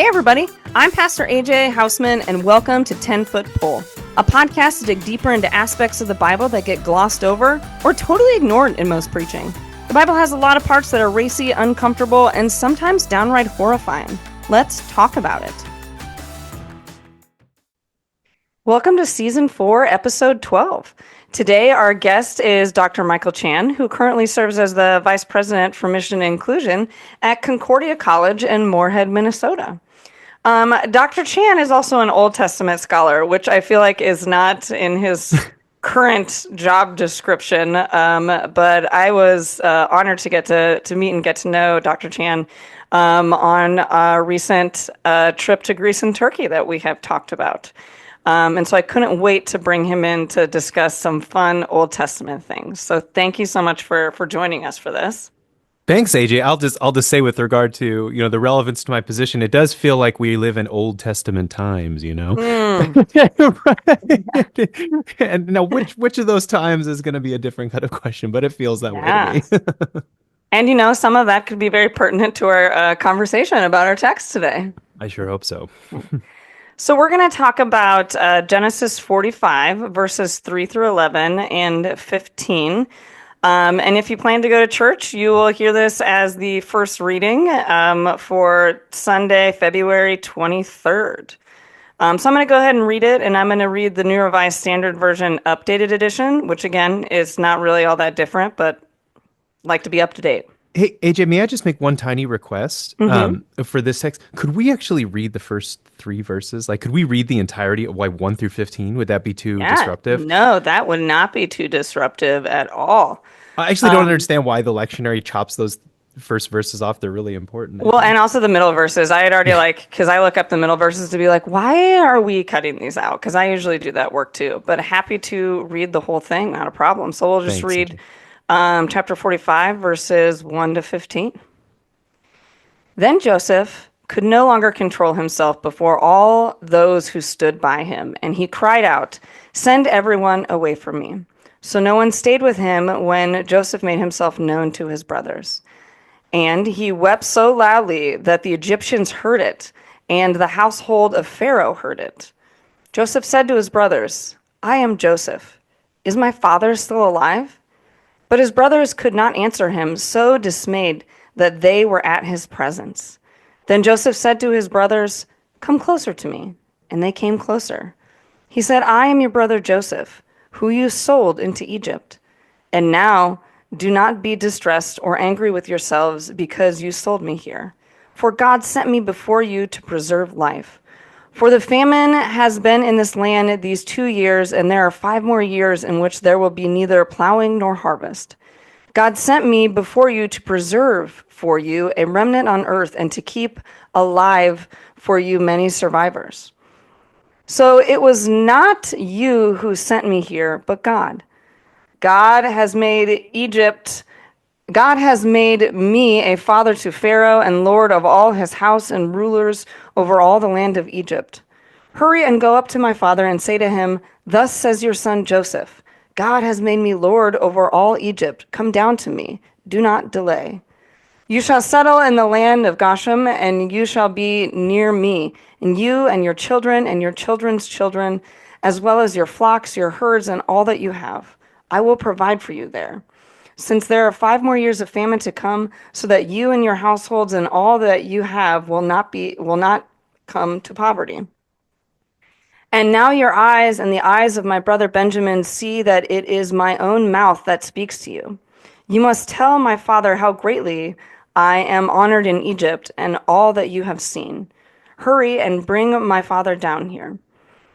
Hey everybody, I'm Pastor A.J. Houseman, and welcome to 10-Foot Pole, a podcast to dig deeper into aspects of the Bible that get glossed over or totally ignored in most preaching. The Bible has a lot of parts that are racy, uncomfortable, and sometimes downright horrifying. Let's talk about it. Welcome to Season 4, Episode 12. Today, our guest is Dr. Michael Chan, who currently serves as the Vice President for Mission and Inclusion at Concordia College in Moorhead, Minnesota. Dr. Chan is also an Old Testament scholar, which I feel like is not in his current job description, but I was honored to get to meet and get to know Dr. Chan on a recent trip to Greece and Turkey that we have talked about. And so I couldn't wait to bring him in to discuss some fun Old Testament things. So thank you so much for joining us for this. Thanks, AJ. I'll just say with regard to, the relevance to my position, it does feel like we live in Old Testament times, And now which of those times is going to be a different kind of question, but it feels that way to me. And some of that could be very pertinent to our conversation about our text today. I sure hope so. So we're going to talk about Genesis 45, verses 3 through 11 and 15. And if you plan to go to church, you will hear this as the first reading for Sunday, February 23rd. So I'm going to go ahead and read it, and I'm going to read the New Revised Standard Version Updated Edition, which again is not really all that different, but like to be up to date. Hey, AJ, may I just make one tiny request for this text? Could we actually read the first 3 verses? Like, could we read the entirety of 1 through 15? Would that be too disruptive? No, that would not be too disruptive at all. I actually don't understand why the lectionary chops those first verses off. They're really important. Well, and also the middle verses. I had already because I look up the middle verses to be like, why are we cutting these out? Because I usually do that work too. But happy to read the whole thing, not a problem. So we'll just read chapter 45, verses 1 to 15. Then Joseph could no longer control himself before all those who stood by him, and he cried out, "Send everyone away from me." So no one stayed with him when Joseph made himself known to his brothers. And he wept so loudly that the Egyptians heard it, and the household of Pharaoh heard it. Joseph said to his brothers, "I am Joseph. Is my father still alive?" But his brothers could not answer him, so dismayed that they were at his presence. Then Joseph said to his brothers, "Come closer to me." And they came closer. He said, "I am your brother Joseph, who you sold into Egypt. And now do not be distressed or angry with yourselves because you sold me here. For God sent me before you to preserve life. For the famine has been in this land these 2 years, and there are 5 more years in which there will be neither plowing nor harvest. God sent me before you to preserve for you a remnant on earth and to keep alive for you many survivors. So it was not you who sent me here, but God. God has made me a father to Pharaoh and lord of all his house and rulers over all the land of Egypt. Hurry and go up to my father and say to him, 'Thus says your son Joseph, God has made me lord over all Egypt. Come down to me. Do not delay. You shall settle in the land of Goshen, and you shall be near me, and you and your children and your children's children, as well as your flocks, your herds, and all that you have. I will provide for you there. Since there are 5 more years of famine to come, so that you and your households and all that you have will not come to poverty. And now your eyes and the eyes of my brother Benjamin see that it is my own mouth that speaks to you. You must tell my father how greatly I am honored in Egypt and all that you have seen. Hurry and bring my father down here."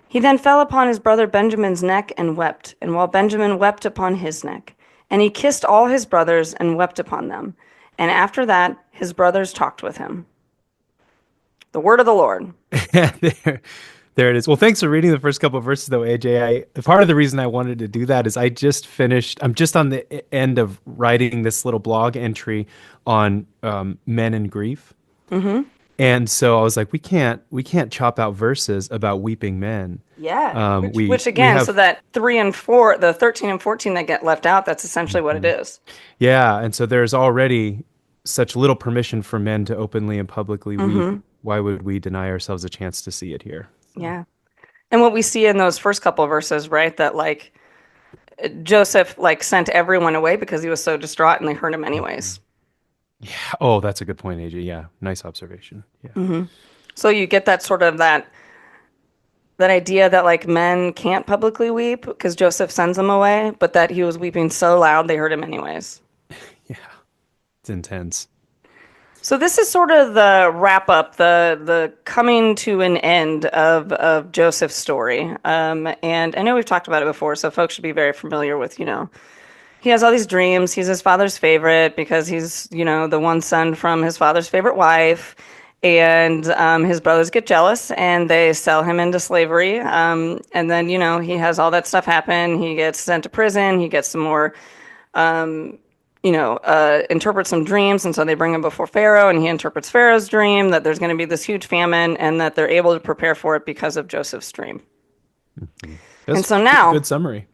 He then fell upon his brother Benjamin's neck and wept, and while Benjamin wept upon his neck. And he kissed all his brothers and wept upon them. And after that, his brothers talked with him. The word of the Lord. There it is. Well, thanks for reading the first couple of verses, though, AJ. Part of the reason I wanted to do that is I'm just on the end of writing this little blog entry on men in grief. Mm-hmm. And so I was like, we can't chop out verses about weeping men. Yeah. Which again, so that 3 and 4, the 13 and 14 that get left out, that's essentially what it is. Yeah. And so there's already such little permission for men to openly and publicly Why would we deny ourselves a chance to see it here? So, Yeah. And what we see in those first couple of verses, right, that like Joseph like sent everyone away because he was so distraught and they hurt him mhm. anyways. Yeah. Oh, that's a good point, AJ. Yeah. Nice observation. Yeah. So you get that sort of that idea that like men can't publicly weep because Joseph sends them away, but that he was weeping so loud they hurt him anyways. Yeah. It's intense. So this is sort of the wrap up, the coming to an end of Joseph's story. And I know we've talked about it before, so folks should be very familiar with, he has all these dreams. He's his father's favorite because he's, the one son from his father's favorite wife. And his brothers get jealous and they sell him into slavery. And then, he has all that stuff happen. He gets sent to prison. He gets some more interpret some dreams. And so they bring him before Pharaoh, and he interprets Pharaoh's dream that there's going to be this huge famine and that they're able to prepare for it because of Joseph's dream. And That's so a now, good summary.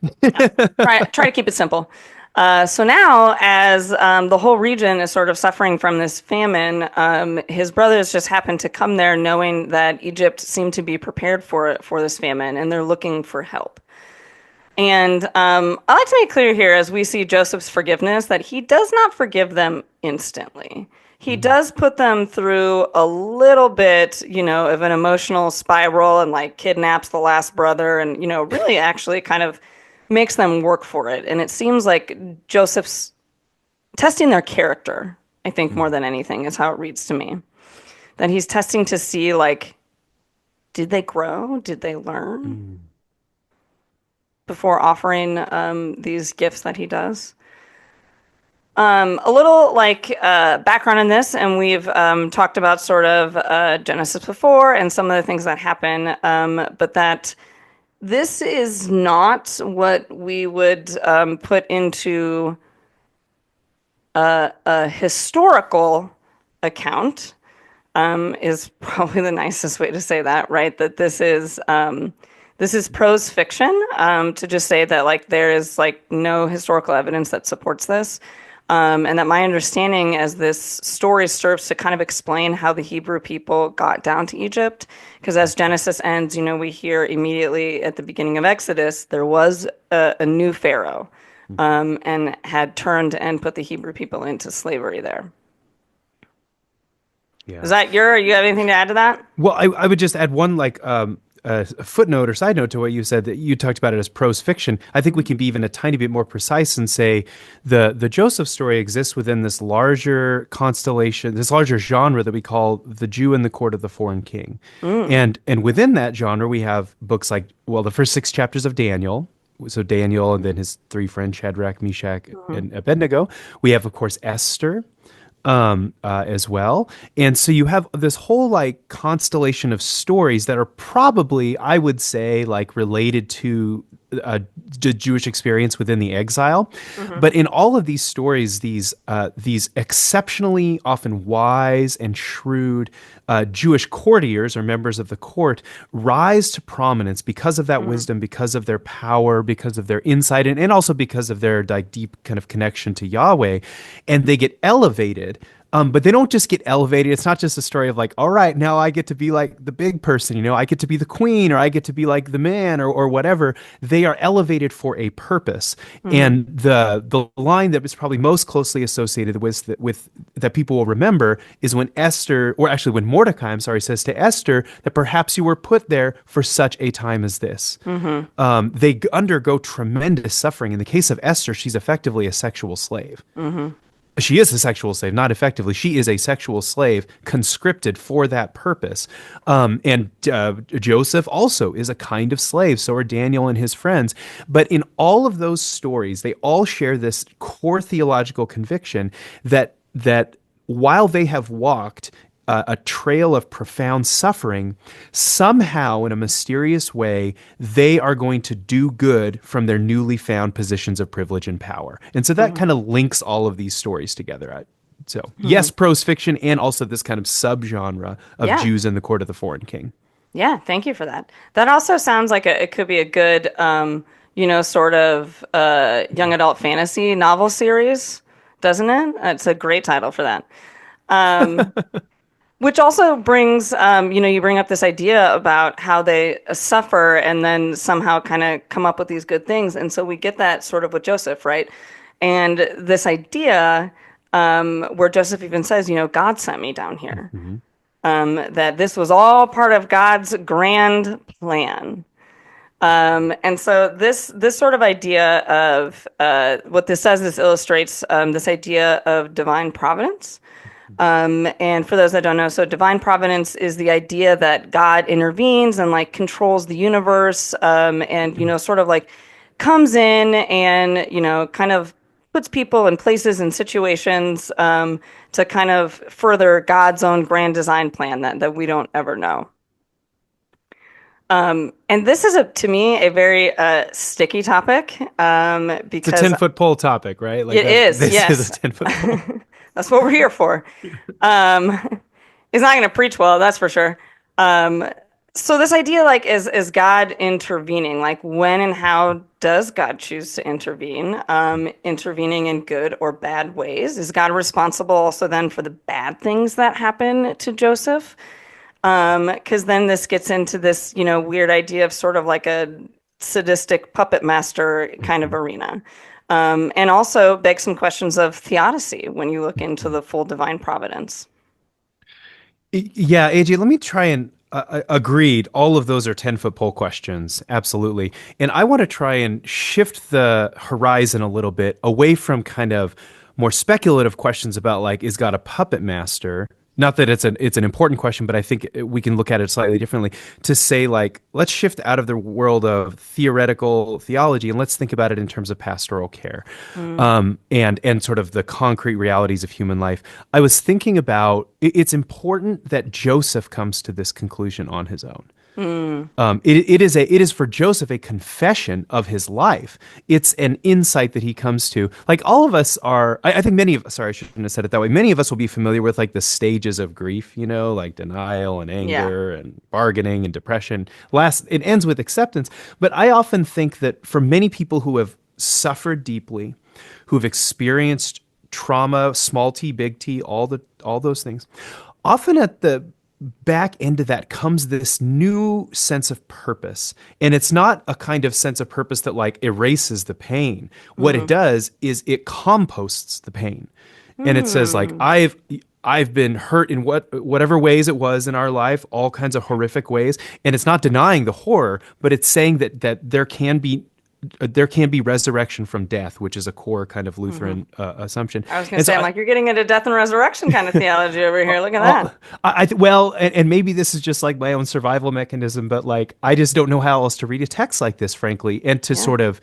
try to keep it simple. So now, as the whole region is sort of suffering from this famine, his brothers just happen to come there knowing that Egypt seemed to be prepared for this famine, and they're looking for help. And I like to make clear here, as we see Joseph's forgiveness, that he does not forgive them instantly. He does put them through a little bit, of an emotional spiral and like kidnaps the last brother and, really actually kind of makes them work for it. And it seems like Joseph's testing their character, I think, more than anything, is how it reads to me. That he's testing to see, like, did they grow? Did they learn? Before offering these gifts that he does. A little like background in this, and we've talked about sort of Genesis before and some of the things that happen, but that this is not what we would put into a historical account, is probably the nicest way to say that, right? That this is prose fiction, to just say that like there is like no historical evidence that supports this. And that my understanding as this story serves to kind of explain how the Hebrew people got down to Egypt. Because as Genesis ends, we hear immediately at the beginning of Exodus, there was a new Pharaoh, and had turned and put the Hebrew people into slavery there. Yeah. Is that you have anything to add to that? Well, I would just add one a footnote or side note to what you said, that you talked about it as prose fiction. I think we can be even a tiny bit more precise and say the Joseph story exists within this larger constellation, this larger genre that we call the Jew in the court of the foreign king. And within that genre, we have books like, well, the first 6 chapters of Daniel. So Daniel and then his 3 friends, Shadrach, Meshach, and Abednego. We have, of course, Esther. As well. And so you have this whole like constellation of stories that are probably, I would say, like related to the Jewish experience within the exile. But in all of these stories, these exceptionally often wise and shrewd Jewish courtiers or members of the court rise to prominence because of that wisdom, because of their power, because of their insight, and also because of their like deep kind of connection to Yahweh. And they get elevated. But they don't just get elevated. It's not just a story of like, all right, now I get to be like the big person, I get to be the queen, or I get to be like the man, or whatever. They are elevated for a purpose. And the line that is probably most closely associated with that people will remember is when Esther, or actually when Mordecai, I'm sorry, says to Esther that perhaps you were put there for such a time as this. They undergo tremendous suffering. In the case of Esther, she's effectively a sexual slave. She is a sexual slave, not effectively. She is a sexual slave conscripted for that purpose. And Joseph also is a kind of slave. So are Daniel and his friends. But in all of those stories, they all share this core theological conviction that while they have walked a trail of profound suffering, somehow in a mysterious way, they are going to do good from their newly found positions of privilege and power. And so that kind of links all of these stories together. So yes, prose fiction, and also this kind of subgenre of Yeah. Jews in the court of the foreign king. Yeah, thank you for that. That also sounds like it could be a good, sort of young adult fantasy novel series, doesn't it? It's a great title for that. Which also brings, you bring up this idea about how they suffer and then somehow kind of come up with these good things. And so we get that sort of with Joseph, right? And this idea, where Joseph even says, God sent me down here, Hmm. that this was all part of God's grand plan. And so this sort of idea of what this says, this illustrates this idea of divine providence. And for those that don't know, so divine providence is the idea that God intervenes and like controls the universe, and sort of like comes in and kind of puts people in places and situations, to kind of further God's own grand design plan that we don't ever know. And this is to me a very sticky topic, It's a because 10-foot pole topic, right? Like it that is, this is a yes. 10-foot pole. That's what we're here for. Um, he's not going to preach well, that's for sure. Um, so this idea, like, is God intervening? Like, when and how does God choose to intervene? Intervening in good or bad ways? Is God responsible also then for the bad things that happen to Joseph? Because then this gets into this, weird idea of sort of like a sadistic puppet master kind of Mhm. arena. And also begs some questions of theodicy when you look into Mhm. the full divine providence. Yeah, AJ, let me try and agreed. All of those are 10-foot pole questions. Absolutely. And I want to try and shift the horizon a little bit away from kind of more speculative questions about like, is God a puppet master? Not that it's an important question, but I think we can look at it slightly differently to say like, let's shift out of the world of theoretical theology and let's think about it in terms of pastoral care, Mm, and sort of the concrete realities of human life. I was thinking about it's important that Joseph comes to this conclusion on his own. mm, It is for Joseph a confession of his life. It's an insight that he comes to. Like all of us are, I think many of us. Sorry, I shouldn't have said it that way. Many of us will be familiar with like the stages of grief, like denial and yeah. anger and bargaining and depression. It ends with acceptance. But I often think that for many people who have suffered deeply, who have experienced trauma, small t, big T, all those things, often at the back end of that comes this new sense of purpose. And it's not a kind of sense of purpose that like erases the pain. What it Mm, does is it composts the pain. And it says like mm, I've been hurt in whatever ways it was in our life, all kinds of horrific ways, and it's not denying the horror, but it's saying that there can be resurrection from death, which is a core kind of hmm. Lutheran assumption. I was going to And so say, I'm like, you're getting into death and resurrection kind of theology over here. Look at Uh, that. well, and maybe this is just like my own survival mechanism, but like I just don't know how else to read a text like this, frankly, and to Yeah. sort of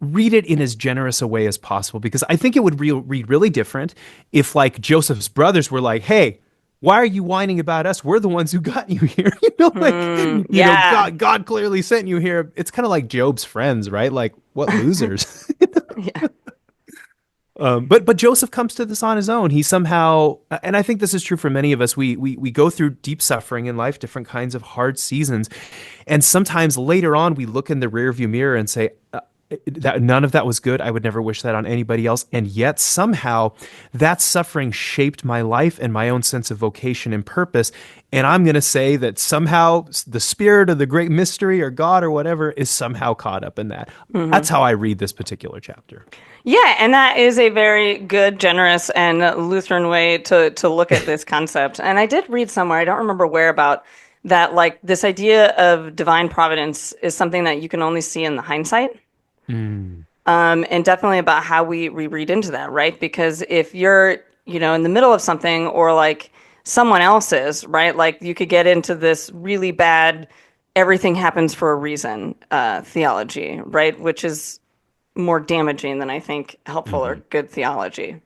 read it in as generous a way as possible, because I think it would read really different if like Joseph's brothers were like, "Hey, why are you whining about us? We're the ones who got you here." Yeah. God clearly sent you here. It's kind of like Job's friends, right? Like, what losers? Yeah. But Joseph comes to this on his own. He somehow, and I think this is true for many of us. We go through deep suffering in life, different kinds of hard seasons, and sometimes later on we look in the rearview mirror and say, that none of that was good. I would never wish that on anybody else. And yet somehow that suffering shaped my life and my own sense of vocation and purpose. And I'm going to say that somehow the spirit of the great mystery or God or whatever is somehow caught up in that. Hmm. That's how I read this particular chapter. Yeah, and that is a very good, generous, and Lutheran way to look at this concept. And I did read somewhere, I don't remember where, about that, like this idea of divine providence is something that you can only see in the hindsight. Mm. And definitely about how we read into that, right? Because if you're, in the middle of something or like someone else is, right? Like you could get into this really bad, everything happens for a reason, theology, right? Which is more damaging than I think helpful or Mhm. good theology.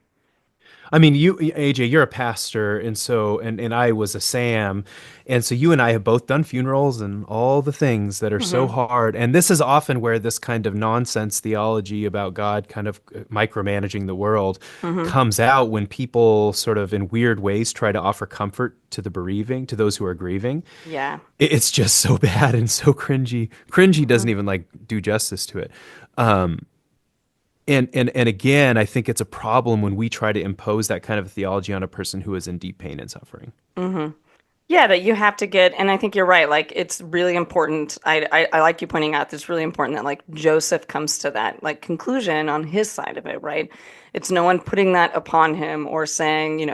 I mean, you, AJ, you're a pastor, and so, and I was a Sam, and so you and I have both done funerals and all the things that are so Hmm. hard. And this is often where this kind of nonsense theology about God kind of micromanaging the world Hmm. comes out when people sort of in weird ways try to offer comfort to the bereaving, to those who are grieving. Yeah. It's just so bad and so cringy. Cringy Hmm. doesn't even like do justice to it. Um, and again, I think it's a problem when we try to impose that kind of theology on a person who is in deep pain and suffering. Yeah, that you have to get, and I think you're right. Like, it's really important. I like you pointing out that it's really important that like Joseph comes to that like conclusion on his side of it, right? It's no one putting that upon him or saying,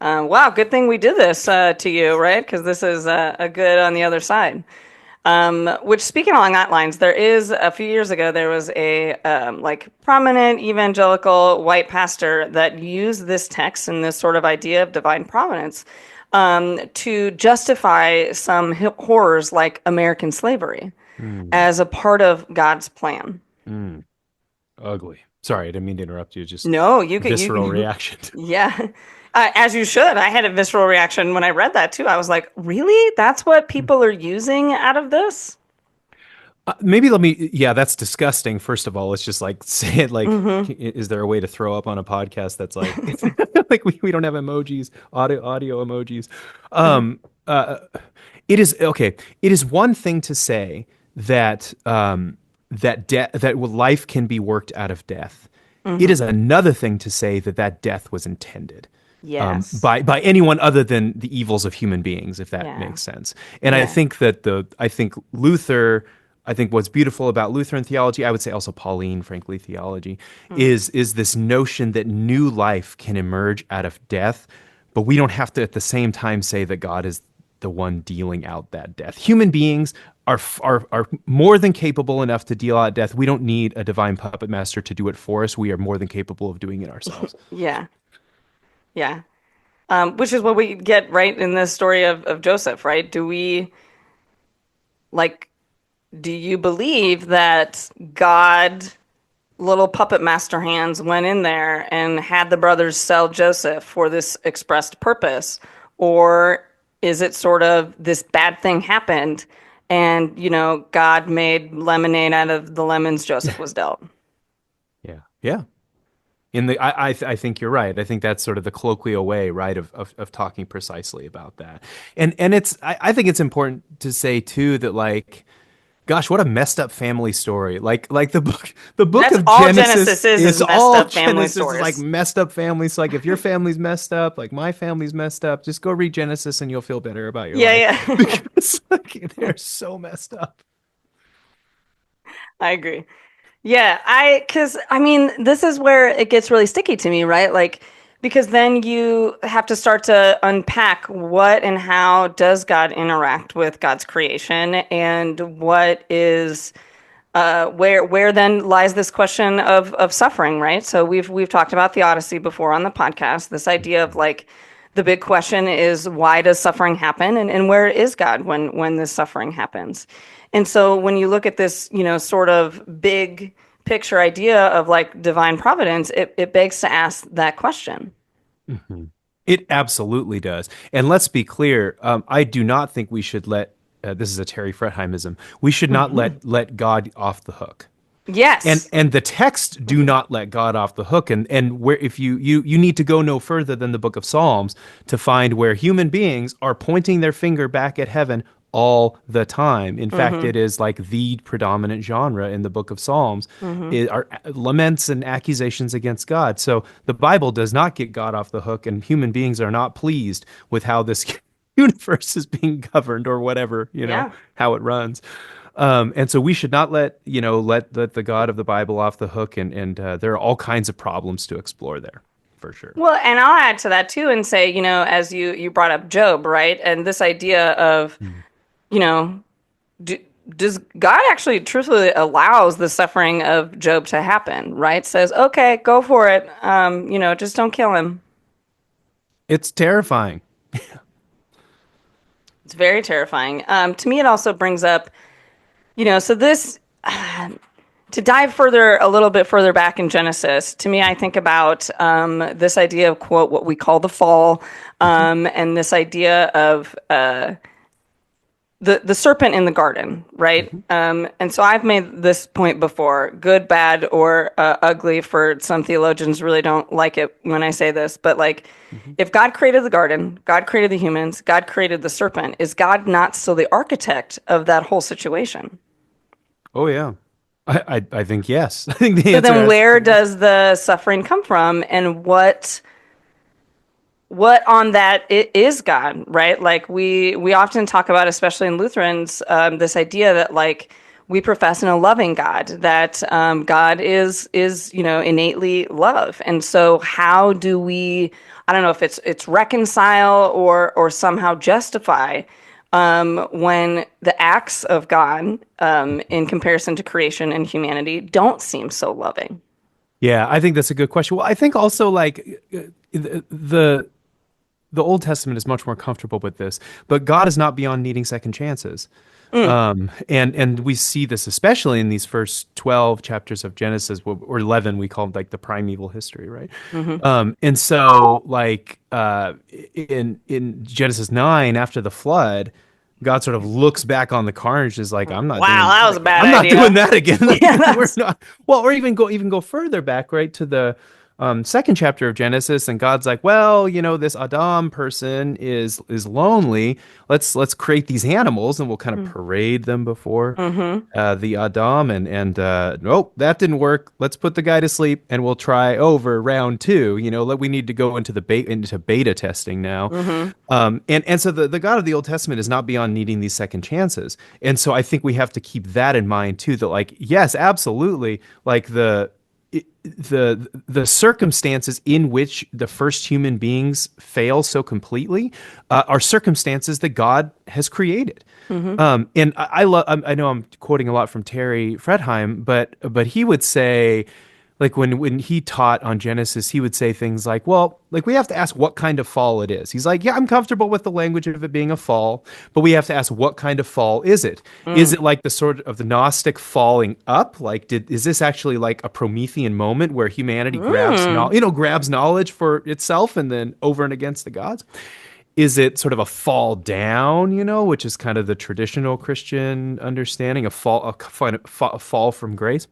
wow, good thing we did this to you, right? Because this is a good on the other side. Which speaking along that lines, there is a few years ago there was a like prominent evangelical white pastor that used this text and this sort of idea of divine providence to justify some horrors like American slavery Mm, as a part of God's plan. mm, ugly. Sorry, I didn't mean to interrupt you. Just No, you could, visceral reaction. yeah, as you should. I had a visceral reaction when I read that too. I was like, really? That's what people are using out of this? Maybe let me, yeah, that's disgusting. First of all, let's just like say it like, Mm-hmm. is there a way to throw up on a podcast that's like, like we don't have emojis, audio emojis. Um, uh, it is okay. It is one thing to say that that life can be worked out of death. It Mm-hmm. is another thing to say that that death was intended Yes. by anyone other than the evils of human beings, if that Yeah. makes sense. And I Yeah. think that I think Luther, I think what's beautiful about Lutheran theology, I would say also Pauline, frankly, theology, Mm. is this notion that new life can emerge out of death, but we don't have to at the same time say that God is the one dealing out that death. Human beings are more than capable enough to deal out death. We don't need a divine puppet master to do it for us. We are more than capable of doing it ourselves. Yeah. Yeah. Which is what we get right in the story of Joseph, right? Like, do you believe that God, little puppet master hands, went in there and had the brothers sell Joseph for this expressed purpose? Or is it sort of this bad thing happened and, God made lemonade out of the lemons Joseph was dealt? Yeah. Yeah. I think you're right. I think that's sort of the colloquial way, right, of talking precisely about that. And I think it's important to say too that like, gosh, what a messed up family story. Like the book That's of all Genesis Genesis is is messed all up family Genesis is like stories. messed up families. So like if your family's messed up, like my family's messed up, just go read Genesis and you'll feel better about your Yeah, life yeah. because like they're so messed up. I agree. Yeah, because I mean, this is where it gets really sticky to me, right? Like, because then you have to start to unpack what and how does God interact with God's creation, and what is where then lies this question of suffering, right? So we've talked about theodicy before on the podcast. This idea of like the big question is why does suffering happen, and where is God when this suffering happens? And so when you look at this, sort of big picture idea of like divine providence, it begs to ask that question. Mhm. It absolutely does. And let's be clear, I do not think we should let this is a Terry Fretheimism. We should not let God off the hook. And Yes. and the text do not let God off the hook. And where if you need to go no further than the book of Psalms to find where human beings are pointing their finger back at heaven all the time. In fact, Mm-hmm. it is like the predominant genre in the book of Psalms Mm-hmm. are laments and accusations against God. So the Bible does not get God off the hook, and human beings are not pleased with how this universe is being governed or whatever, Yeah. how it runs. And so we should not let the God of the Bible off the hook, and there are all kinds of problems to explore there, for sure. Well, and I'll add to that too and say, as you brought up Job, right? And this idea of, Mm. you know, do, does God actually truthfully allows the suffering of Job to happen, right? Says, okay, go for it. Just don't kill him. It's terrifying. It's very terrifying. To me, it also brings up, so this, to dive further, a little bit further back in Genesis, to me, I think about this idea of, quote, what we call the fall, Mhm. and this idea of the serpent in the garden, right? Mhm. And so I've made this point before, good, bad, or ugly. For some theologians, really don't like it when I say this, but like, Mhm. if God created the garden, God created the humans, God created the serpent, is God not still the architect of that whole situation? Oh yeah, I think yes. I think the So answer then, has to where be yes. does the suffering come from, and what what on that it is God, right? Like we often talk about, especially in Lutherans, this idea that like we profess in a loving God, that God is innately love, and so how do we? I don't know if it's reconcile or somehow justify when the acts of God in comparison to creation and humanity don't seem so loving. Yeah, I think that's a good question. Well, I think also like the Old Testament is much more comfortable with this, but God is not beyond needing second chances. Mm, And we see this especially in these first 12 chapters of Genesis, or 11, we call them like the primeval history, right? hmm And so like in Genesis 9, after the flood, God sort of looks back on the carnage and is like, I'm not Wow, doing that that was a again. bad I'm not doing idea. that again. Like, Yeah, we're that's. not well, or even go further back, right, to the second chapter of Genesis, and God's like, well, this Adam person is lonely. Let's create these animals, and we'll kind of parade them before Mm-hmm. the Adam, and nope, that didn't work. Let's put the guy to sleep, and we'll try over round two. We need to go into the beta testing now. Mm-hmm. And so the God of the Old Testament is not beyond needing these second chances, and so I think we have to keep that in mind too. That like, yes, absolutely, like the circumstances in which the first human beings fail so completely are circumstances that God has created. Mm-hmm. And I love. I know I'm quoting a lot from Terry Fredheim, but he would say, like when he taught on Genesis, he would say things like, "Well, like we have to ask what kind of fall it is." He's like, "Yeah, I'm comfortable with the language of it being a fall, but we have to ask what kind of fall is it? Is Mm. it like the sort of the Gnostic falling up? Like, is this actually like a Promethean moment where humanity Mm. grabs knowledge for itself and then over and against the gods?" Is it sort of a fall down, which is kind of the traditional Christian understanding of a fall from grace?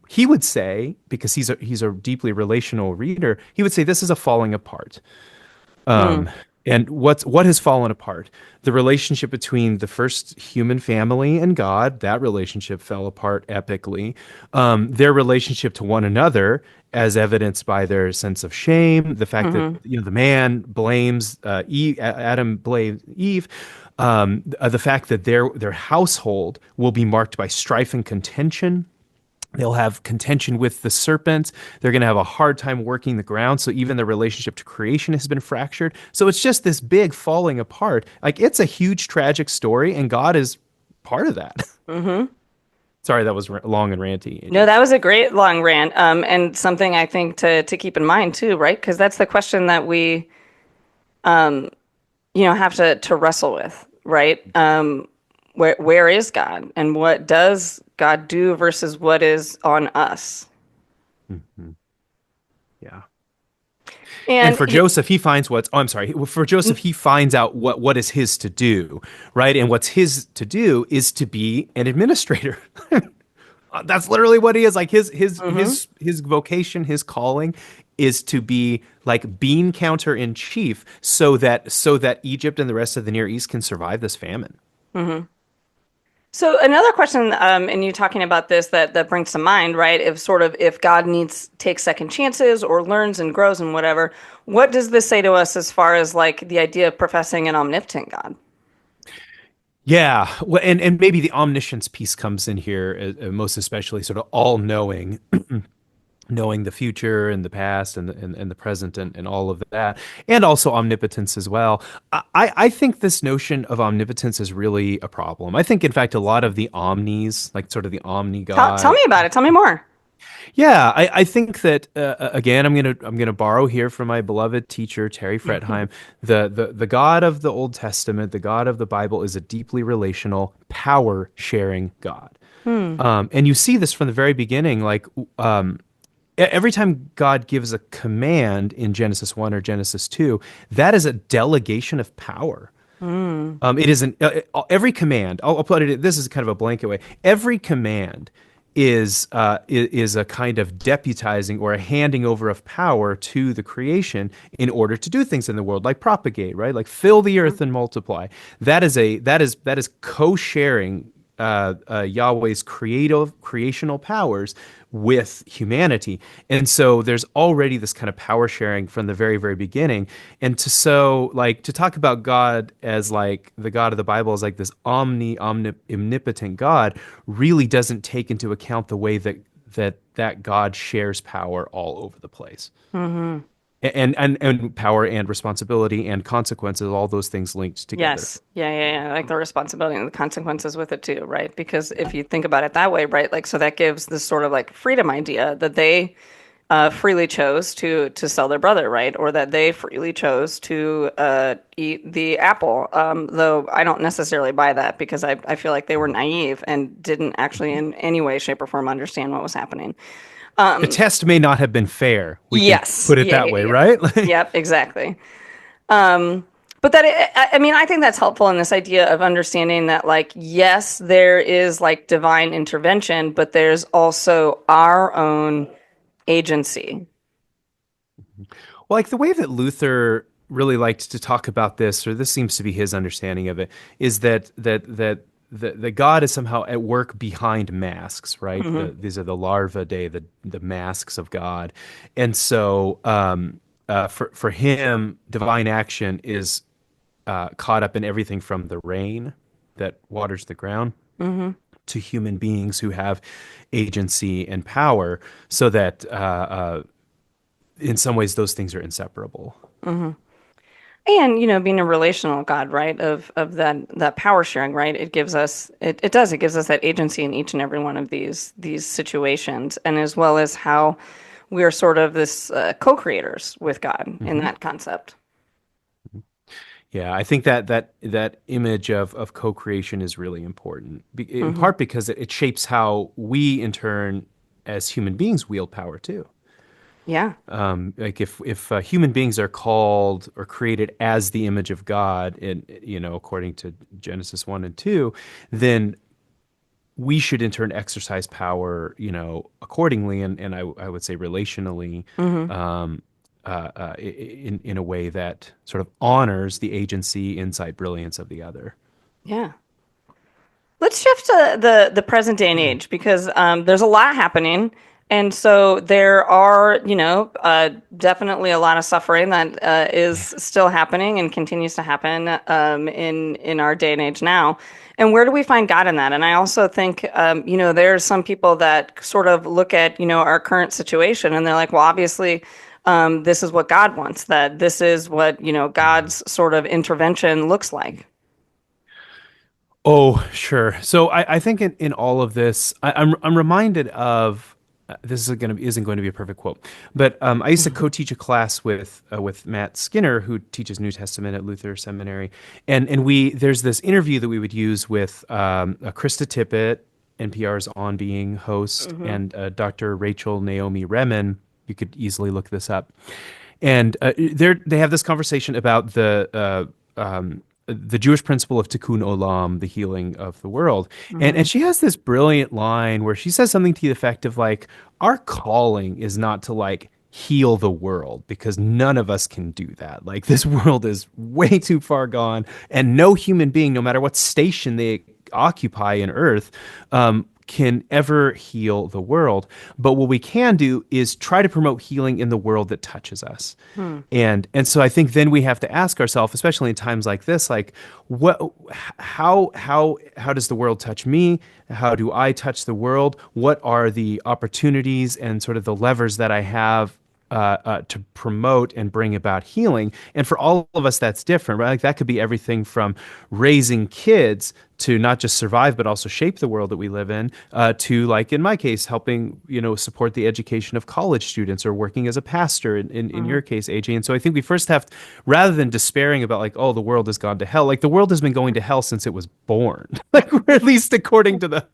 He would say, because he's a deeply relational reader, he would say this is a falling apart. Mm. And what has fallen apart? The relationship between the first human family and God, that relationship fell apart epically. Their relationship to one another, as evidenced by their sense of shame, the fact that Mm-hmm. the man blames Eve, Adam blames Eve, the fact that their household will be marked by strife and contention. They'll have contention with the serpent. They're going to have a hard time working the ground. So even the relationship to creation has been fractured. So it's just this big falling apart. Like it's a huge tragic story, and God is part of that. Mm-hmm. Sorry, that was long and ranty, No, AJ. that was a great long rant, and something I think to keep in mind too, right? Because that's the question that we, have to wrestle with, right? Where is God, and what does God do versus what is on us? Mhm. Yeah. And And for Joseph, he finds what's, oh, I'm sorry. For Joseph, he finds out what is his to do, right? And what's his to do is to be an administrator. That's literally what he is. Like mhm. his vocation, his calling is to be like bean counter in chief so that Egypt and the rest of the Near East can survive this famine. Mhm. So another question, and you talking about this that brings to mind, right? If God needs takes second chances or learns and grows and whatever, what does this say to us as far as like the idea of professing an omnipotent God? Yeah, well, and maybe the omniscience piece comes in here, most especially sort of all knowing, knowing the future and the past and the present and all of that, and also omnipotence as well. I think this notion of omnipotence is really a problem. I think, in fact, a lot of the omnis, like sort of the omni Tell God. me about it. Tell me more. Yeah, I think that again, I'm gonna borrow here from my beloved teacher Terry Fretheim. The God of the Old Testament, the God of the Bible, is a deeply relational, power sharing God. Hmm. And you see this from the very beginning, like every time God gives a command in Genesis 1 or Genesis 2, that is a delegation of power. Hmm. It isn't every command. I'll put it. This is kind of a blanket way. Every command is a kind of deputizing or a handing over of power to the creation in order to do things in the world, like propagate, right? Like fill the earth and multiply. That is co-sharing Yahweh's creational powers with humanity. And so there's already this kind of power sharing from the very, very beginning. And to talk about God as like the God of the Bible as like this omnipotent God really doesn't take into account the way that God shares power all over the place. Hmm. And power and responsibility and consequences, all those things linked together. Yes. Yeah, yeah, yeah. Like the responsibility and the consequences with it too, right? Because if you think about it that way, right, like so that gives this sort of like freedom idea that they freely chose to sell their brother, right? Or that they freely chose to eat the apple. Though I don't necessarily buy that because I feel like they were naive and didn't actually in any way, shape, or form understand what was happening. The test may not have been fair. We can Yes. put it Yeah, that yeah, way, yeah. right? Yep, exactly. But I mean, I think that's helpful in this idea of understanding that, like, yes, there is like divine intervention, but there's also our own agency. Like the way that Luther really liked to talk about this, or this seems to be his understanding of it, is that God is somehow at work behind masks, right? Hmm. These are the larvae day, the masks of God, and so for him, divine action is caught up in everything from the rain that waters the ground Hmm. to human beings who have agency and power, so that in some ways those things are inseparable. Hmm. And being a relational God, right? Of that power sharing, right? It gives us that agency in each and every one of these situations, and as well as how we are sort of this co-creators with God in Hmm. that concept. Yeah, I think that image of co-creation is really important, in Hmm. part because it shapes how we, in turn, as human beings, wield power too. Yeah. Like if human beings are called or created as the image of God, in according to Genesis 1 and 2, then we should in turn exercise power, accordingly, and I would say relationally, Hmm. um, in a way that sort of honors the agency, insight, brilliance of the other. Yeah. Let's shift to the present day and age because there's a lot happening, and so there are, definitely a lot of suffering that Yeah. is still happening and continues to happen in our day and age now. And where do we find God in that? And I also think, there's some people that sort of look at, our current situation, and they're like, well, obviously, this is what God wants. That this is what, God's sort of intervention looks like. Oh, sure. So I think in all of this, I'm reminded of this is gonna isn't going to be a perfect quote, but I used to co-teach a class with Matt Skinner, who teaches New Testament at Luther Seminary, and we there's this interview that we would use with Krista Tippett, NPR's On Being host, Hmm. and Dr. Rachel Naomi Remen. You could easily look this up, and they have this conversation about the Jewish principle of tikkun olam, the healing of the world. And Hmm. she has this brilliant line where she says something to the effect of like, our calling is not to like heal the world because none of us can do that. Like this world is way too far gone, and no human being, no matter what station they occupy in earth, can ever heal the world. But what we can do is try to promote healing in the world that touches us. Hmm. And so I think then we have to ask ourselves, especially in times like this, like what how does the world touch me? How do I touch the world? What are the opportunities and sort of the levers that I have to promote and bring about healing? And for all of us, that's different, right? Like that could be everything from raising kids to not just survive but also shape the world that we live in, to like in my case helping support the education of college students or working as a pastor in Hmm. your case, AJ. And so I think we first have to, rather than despairing about like, oh, the world has gone to hell, like the world has been going to hell since it was born, like or at least according to the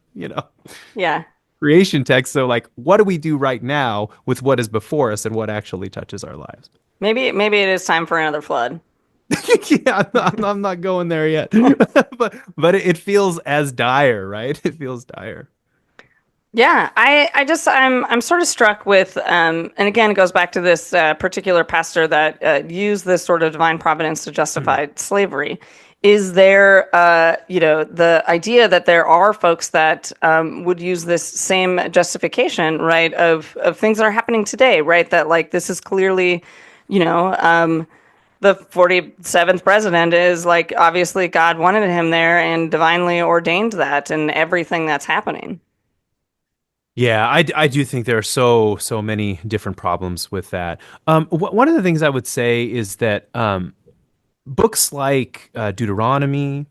Yeah. creation text. So like what do we do right now with what is before us and what actually touches our lives? Maybe it is time for another flood. Yeah, I'm not going there yet. But it feels as dire, right? It feels dire. Yeah, I'm sort of struck with and again it goes back to this particular pastor that used this sort of divine providence to justify slavery. is there, the idea that there are folks that would use this same justification, right, of things that are happening today, right? That like this is clearly, you know, the 47th president is like obviously God wanted him there and divinely ordained that and everything that's happening. Yeah, I do think there are so many different problems with that. One of the things I would say is that books like Deuteronomy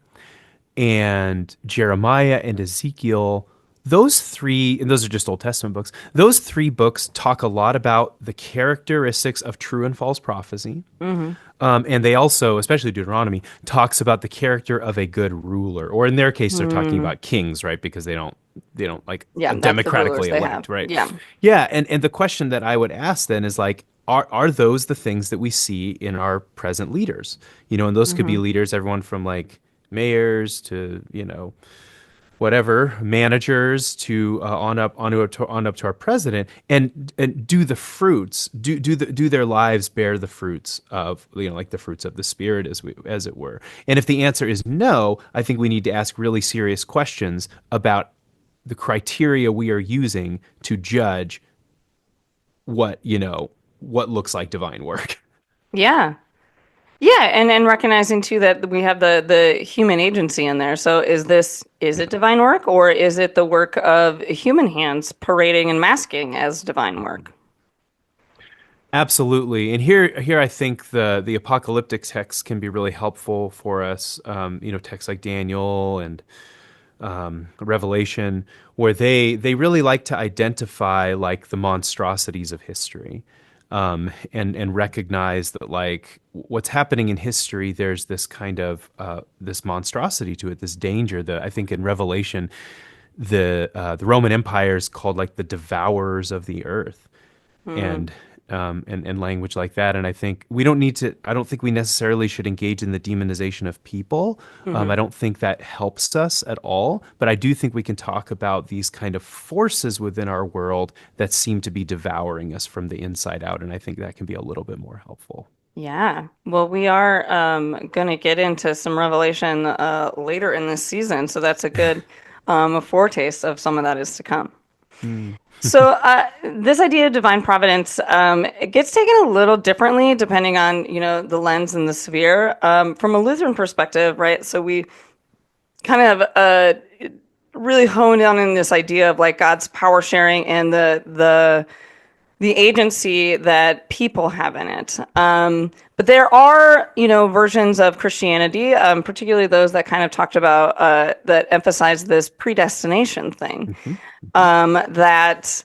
and Jeremiah and Ezekiel, those three, and those are just Old Testament books, those three books talk a lot about the characteristics of true and false prophecy. Hmm. And they also, especially Deuteronomy, talks about the character of a good ruler, or in their case, they're talking Mm. about kings, right? Because they don't like Yeah, that's the rulers democratically they have. elect, right? Yeah. Yeah, and the question that I would ask then is like, are those the things that we see in our present leaders? And those could be Hmm. leaders, everyone from like mayors to whatever managers to on up to our president, and do the fruits do their lives bear the fruits of like the fruits of the spirit, as it were. And if the answer is no, I think we need to ask really serious questions about the criteria we are using to judge what looks like divine work. Yeah. Yeah, and recognizing too that we have the human agency in there. So is it divine work or is it the work of human hands parading and masking as divine work? Absolutely, and here I think the apocalyptic texts can be really helpful for us. Texts like Daniel and Revelation, where they really like to identify like the monstrosities of history, and recognize that like what's happening in history, there's this kind of this monstrosity to it, this danger. That I think in Revelation, the Roman Empire is called like the devourers of the earth, Hmm. and language like that. And I think we don't need to. I don't think we necessarily should engage in the demonization of people. Hmm. I don't think that helps us at all. But I do think we can talk about these kind of forces within our world that seem to be devouring us from the inside out. And I think that can be a little bit more helpful. Yeah. Well, we are going to get into some revelation later in this season, so that's a good foretaste of some of that is to come. Mm. So this idea of divine providence, it gets taken a little differently depending on, the lens and the sphere. From a Lutheran perspective, right? So we kind of really honed in on this idea of like God's power sharing and the agency that people have in it. But there are, versions of Christianity, particularly those that kind of talked about that emphasize this predestination thing. Mhm. That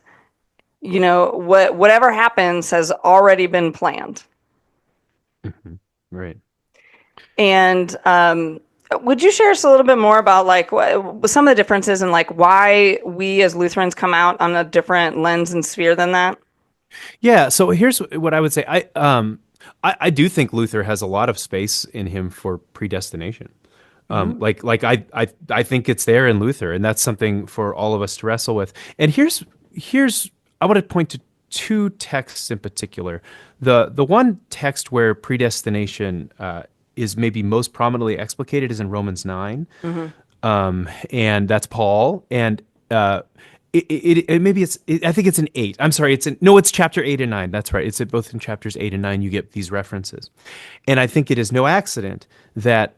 whatever happens has already been planned. Mhm. Right. And would you share us a little bit more about like some of the differences and like why we as Lutherans come out on a different lens and sphere than that? Yeah. So here's what I would say. I do think Luther has a lot of space in him for predestination. Mm. I think it's there in Luther, and that's something for all of us to wrestle with. And here's I want to point to two texts in particular. The one text where predestination is maybe most prominently explicated is in Romans 9, Hmm. and that's Paul. And maybe I think it's in 8. I'm sorry, it's chapter 8 and 9. That's right. It's both in chapters 8 and 9. You get these references, and I think it is no accident that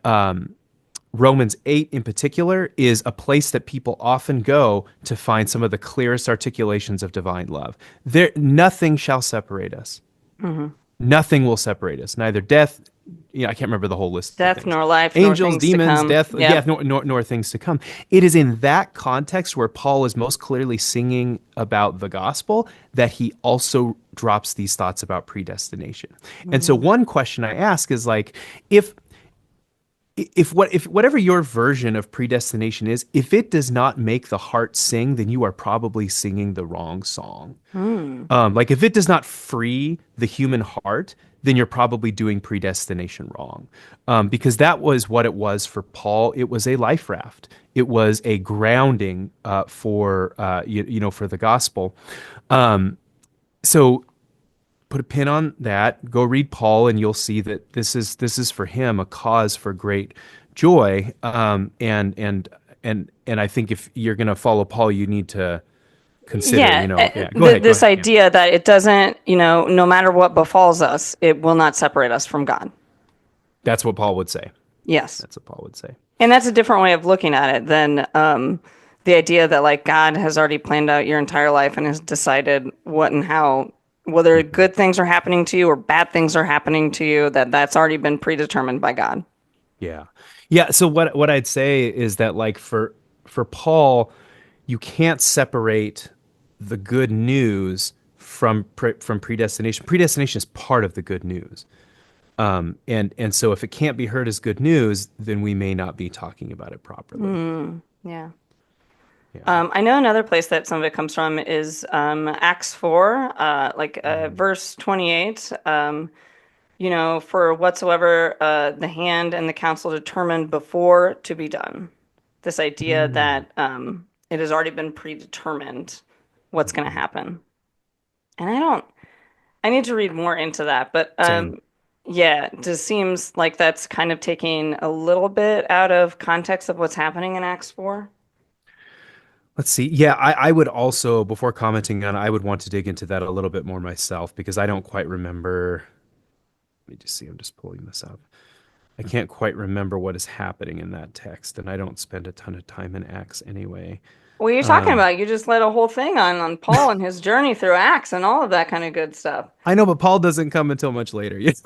Romans 8 in particular is a place that people often go to find some of the clearest articulations of divine love. There, nothing shall separate us. Hmm. Nothing will separate us. Neither death, I can't remember the whole list of Death things. nor life nor Angels, things to demons, come. death, yeah, Yep. nor things to come. It is in that context where Paul is most clearly singing about the gospel that he also drops these thoughts about predestination. And so Hmm. one question I ask is like, if whatever your version of predestination is, if it does not make the heart sing, then you are probably singing the wrong song. Hmm. Like if it does not free the human heart, then you're probably doing predestination wrong. Because that was what it was for Paul. It was a life raft. It was a grounding for the gospel. So put a pin on that. Go read Paul, and you'll see that this is for him a cause for great joy. And I think if you're going to follow Paul, you need to consider, Yeah, yeah. Go ahead. Go this ahead. Yeah. idea that it doesn't, no matter what befalls us, it will not separate us from God. That's what Paul would say. Yes. That's what Paul would say. And that's a different way of looking at it than the idea that like God has already planned out your entire life and has decided what and how, whether good things are happening to you or bad things are happening to you, that's already been predetermined by God. Yeah. Yeah. So what I'd say is that like for Paul, you can't separate the good news from predestination. Predestination is part of the good news. And so if it can't be heard as good news, then we may not be talking about it properly. Yeah. Yeah. I know another place that some of it comes from is Acts 4, verse 28. For whatsoever the hand and the council determined before to be done. This idea Mm. that it has already been predetermined what's going to happen. And I need to read more into that, but Same. yeah, it just seems like that's kind of taking a little bit out of context of what's happening in Acts 4. Let's see. Yeah, I would also, before commenting on it, I would want to dig into that a little bit more myself because I don't quite remember. Let me just see. I'm just pulling this up. I can't quite remember what is happening in that text, and I don't spend a ton of time in Acts anyway. What are you talking Um, about? You just led a whole thing on Paul and his journey through Acts and all of that kind of good stuff. I know, but Paul doesn't come until much later. Just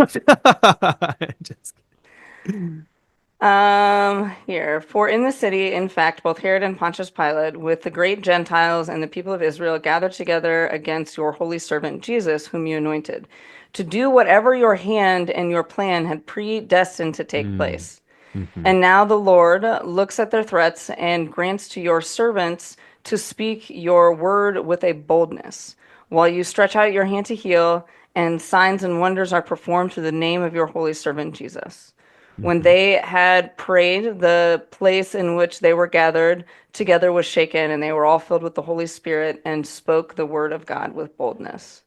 Here, for in the city, in fact, both Herod and Pontius Pilate, with the great Gentiles and the people of Israel, gathered together against your holy servant Jesus, whom you anointed, to do whatever your hand and your plan had predestined to take mm, place. mhm, And now the Lord looks at their threats and grants to your servants to speak your word with a boldness, while you stretch out your hand to heal, and signs and wonders are performed through the name of your holy servant Jesus. When mhm. they had prayed, the place in which they were gathered together was shaken, and they were all filled with the Holy Spirit and spoke the word of God with boldness.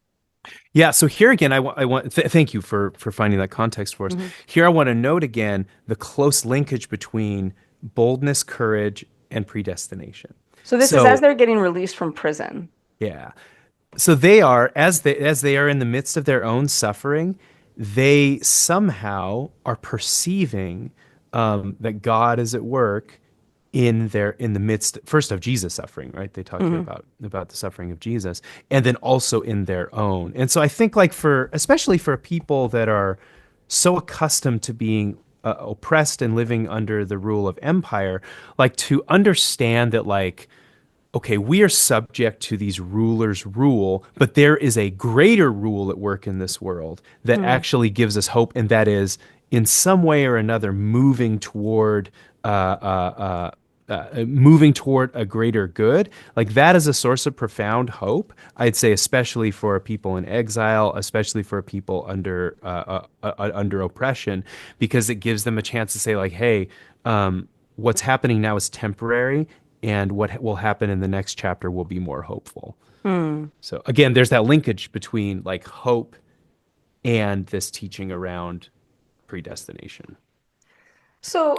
Yeah, so here again, I want thank you for finding that context for us. Mhm. Here, I want to note again the close linkage between boldness, courage, and predestination. So this is as So, they're getting released from prison. yeah, so they are as they are in the midst of their own suffering, they somehow are perceiving that God is at work in the midst first of Jesus suffering, right? They talk here Mhm. about the suffering of Jesus, and then also in their own. And so I think like for especially for people that are so accustomed to being oppressed and living under the rule of empire, like to understand that like okay, we are subject to these rulers' rule, but there is a greater rule at work in this world that Mhm. actually gives us hope, and that is in some way or another moving toward a greater good. Like that is a source of profound hope. I'd say, especially for people in exile, especially for people under oppression, because it gives them a chance to say, like, hey, what's happening now is temporary, and what will happen in the next chapter will be more hopeful. Hmm. So again, there's that linkage between like hope and this teaching around predestination. So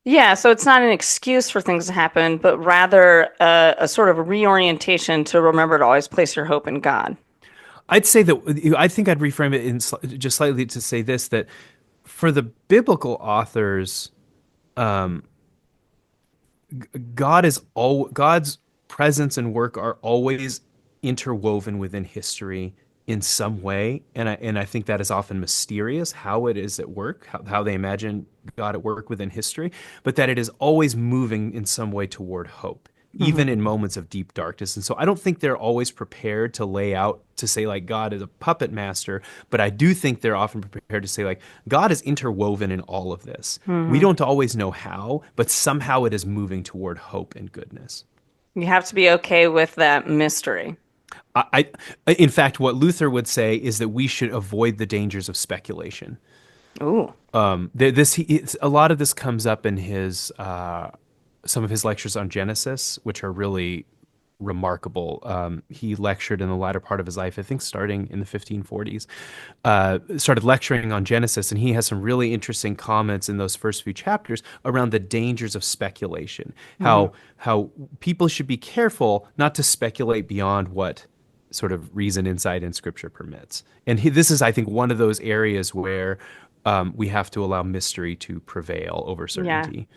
yeah, so it's not an excuse for things to happen, but rather a sort of a reorientation to remember to always place your hope in God. I'd say that I think I'd reframe it in just slightly to say this that for the biblical authors, God's presence and work are always interwoven within history in some way, and I think that is often mysterious how it is at work, how they imagine God at work within history, but that it is always moving in some way toward hope, even Hmm. in moments of deep darkness. And so I don't think they're always prepared to lay out to say like God is a puppet master, but I do think they're often prepared to say like God is interwoven in all of this. We Hmm. don't always know how, but somehow it is moving toward hope and goodness. You have to be okay with that mystery. In fact, what Luther would say is that we should avoid the dangers of speculation. Ooh. A lot of this comes up in his some of his lectures on Genesis, which are really remarkable. He lectured in the latter part of his life, I think starting in the 1540s, started lecturing on Genesis, and he has some really interesting comments in those first few chapters around the dangers of speculation, Hmm. how people should be careful not to speculate beyond what sort of reason, insight, and scripture permits. And this is, I think, one of those areas where we have to allow mystery to prevail over Yeah. certainty.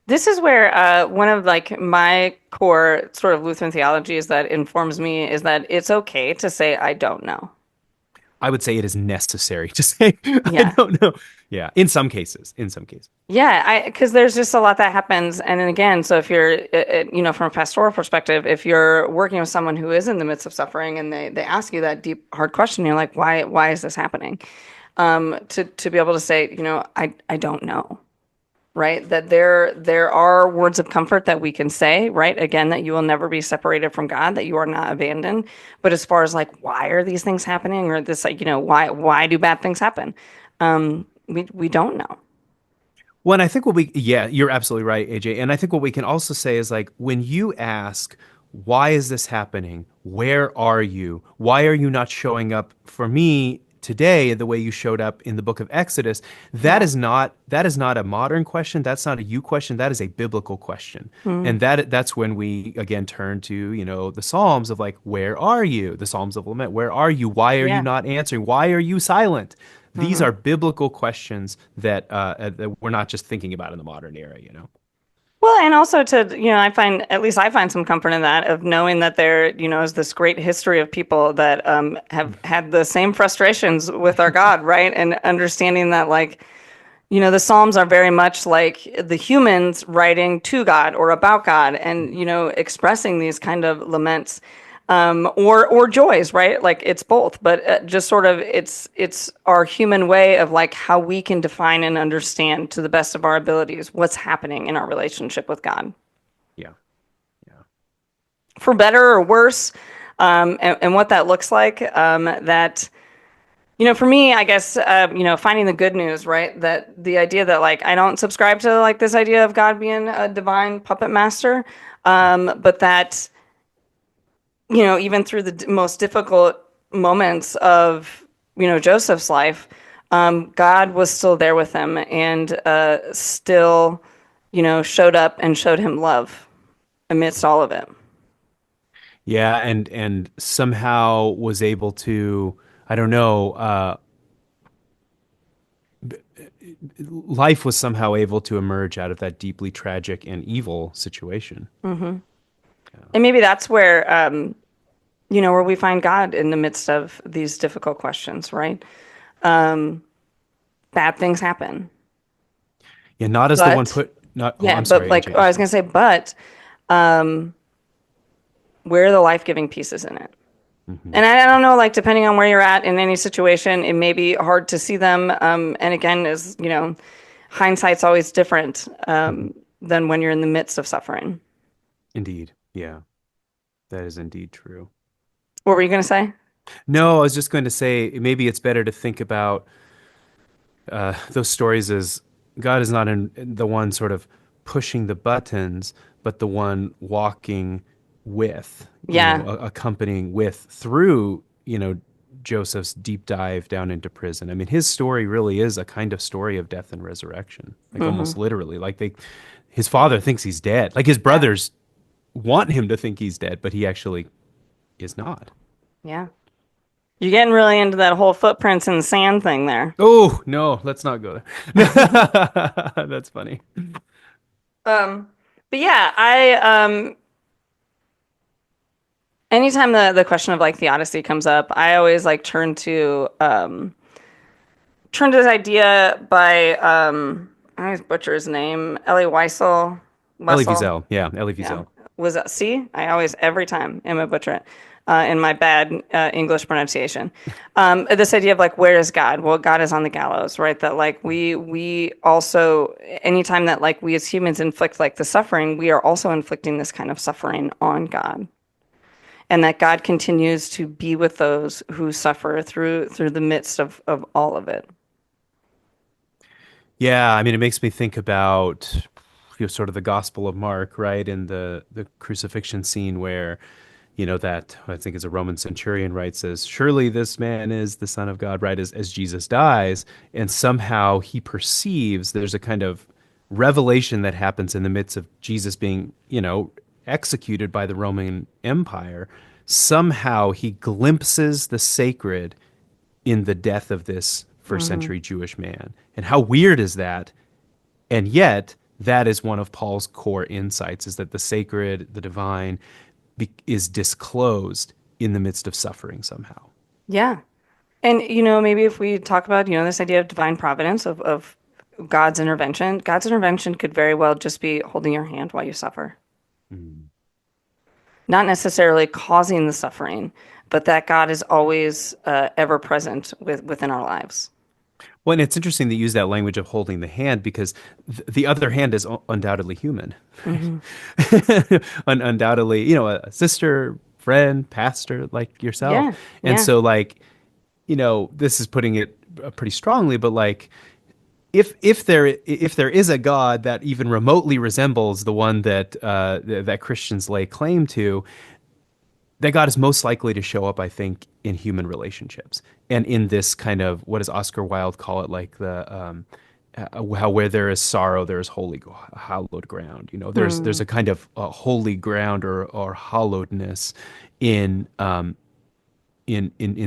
This is where one of like my core sort of Lutheran theologies that informs me is that it's okay to say I don't know. I would say it is necessary to say, I Yeah. don't know. Yeah, in some cases, in some cases. Yeah, I because there's just a lot that happens, and then again, so if you're, from a pastoral perspective, if you're working with someone who is in the midst of suffering, and they ask you that deep, hard question, you're like, why is this happening? To be able to say, I don't know, right? That there are words of comfort that we can say, right? Again, that you will never be separated from God, that you are not abandoned. But as far as like, why are these things happening, or this, like, why do bad things happen? We don't know. Well, and I think yeah, you're absolutely right, AJ. And I think what we can also say is like when you ask, why is this happening? Where are you? Why are you not showing up for me today the way you showed up in the book of Exodus? Yeah. That is not a modern question. That's not a you question. That is a biblical question. Mm. And that's when we again turn to, the Psalms of like, where are you? The Psalms of lament. Where are you? Why are you Yeah. not answering? Why are you silent? These Hmm. are biblical questions that we're not just thinking about in the modern era. Well, and also at least I find some comfort in that of knowing that there, is this great history of people that have had the same frustrations with our God, right? And understanding that, like, the Psalms are very much like the humans writing to God or about God and, expressing these kind of laments, or joys, right? Like it's both, but just sort of it's our human way of like how we can define and understand to the best of our abilities what's happening in our relationship with God, Yeah. Yeah. for better or worse, and what that looks like. That for me, I guess, finding the good news, right? That the idea that like I don't subscribe to like this idea of God being a divine puppet master, but that even through the most difficult moments of Joseph's life, God was still there with him and still showed up and showed him love amidst all of it. Yeah, and somehow was able to, I don't know, life was somehow able to emerge out of that deeply tragic and evil situation. Hmm. And maybe that's where we find God in the midst of these difficult questions, right? Um, Bad things happen, Yeah, not as the one but put not oh, yeah, I'm but sorry, like AJ, I'm I was sorry. gonna say, but um, where are the life-giving pieces in it? Hmm. And I don't know, like depending on where you're at in any situation, it may be hard to see them. And again, is hindsight's always different Hmm. than when you're in the midst of suffering. Indeed. Yeah, that is indeed true. What were you gonna say? No, I was just going to say maybe it's better to think about those stories as God is not in the one sort of pushing the buttons, but the one walking with, Yeah. accompanying with through, Joseph's deep dive down into prison. I mean, his story really is a kind of story of death and resurrection, like Hmm. almost literally. Like his father thinks he's dead. Like his Yeah. brothers want him to think he's dead, but he actually is not. Yeah. You're getting really into that whole footprints in the sand thing there. Oh, no, let's not go there. That's funny. Um, but yeah, I anytime the question of like theodicy comes up, I always like turn to this idea by I always butcher his name, Elie Wiesel. Elie Wessel. Wiesel. Yeah, Elie Yeah. Wiesel. Was that C? I always, every time, am a butcher it in my bad English pronunciation. This idea of like, where is God? Well, God is on the gallows, right? That like we also, anytime that like we as humans inflict like the suffering, we are also inflicting this kind of suffering on God. And that God continues to be with those who suffer through the midst of all of it. Yeah, I mean, it makes me think about, sort of the Gospel of Mark, right, in the crucifixion scene where, that I think is a Roman centurion, right, says, surely this man is the Son of God, right, as Jesus dies, and somehow he perceives there's a kind of revelation that happens in the midst of Jesus being, executed by the Roman Empire. Somehow he glimpses the sacred in the death of this first century Jewish man. And how weird is that? And yet, that is one of Paul's core insights, is that the sacred, the divine, is disclosed in the midst of suffering somehow. Yeah. And, maybe if we talk about, this idea of divine providence, of God's intervention could very well just be holding your hand while you suffer. Not necessarily causing the suffering, but that God is always ever present within our lives. Well, and it's interesting to use that language of holding the hand, because the other hand is undoubtedly human. Undoubtedly, a sister, friend, pastor like yourself. Yeah, and yeah. so this is putting it pretty strongly, but if there is a God that even remotely resembles the one that Christians lay claim to, that God is most likely to show up, I think, in human relationships, and in this kind of, what does Oscar Wilde call it, like the how where there is sorrow, there is hallowed ground. There's a kind of holy ground or hallowedness in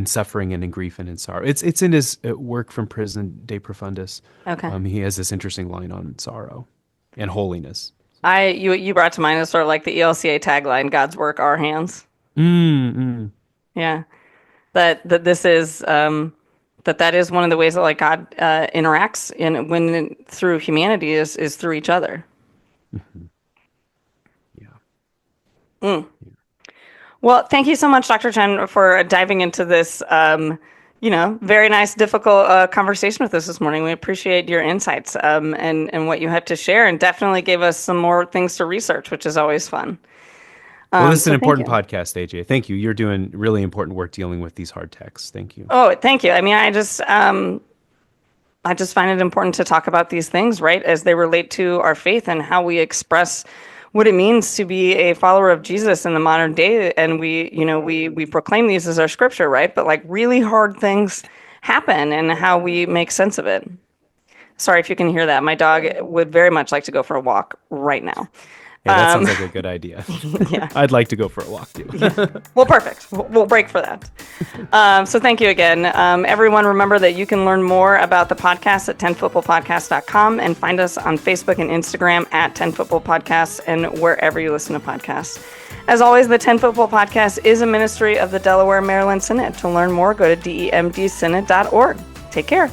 suffering and in grief and in sorrow. It's in his work From Prison, De Profundis. Okay. He has this interesting line on sorrow and holiness. You brought to mind is sort of like the ELCA tagline, God's work, our hands. Yeah. That this is that is one of the ways that God interacts through humanity is through each other. Yeah. Well, thank you so much, Dr. Chen, for diving into this very nice, difficult conversation with us this morning. We appreciate your insights and what you had to share, and definitely gave us some more things to research, which is always fun. Well, this is an important podcast, AJ. Thank you. You're doing really important work dealing with these hard texts. Thank you. Oh, thank you. I mean, I just find it important to talk about these things, right, as they relate to our faith and how we express what it means to be a follower of Jesus in the modern day. And we proclaim these as our scripture, right? But really hard things happen, and how we make sense of it. Sorry if you can hear that. My dog would very much like to go for a walk right now. Hey, that sounds like a good idea. Yeah. I'd like to go for a walk too. Well, perfect. We'll break for that. So thank you again. Everyone, remember that you can learn more about the podcast at 10footballpodcast.com, and find us on Facebook and Instagram at 10footballpodcasts, and wherever you listen to podcasts. As always, the 10 Football Podcast is a ministry of the Delaware Maryland Synod. To learn more, go to demdsynod.org. Take care.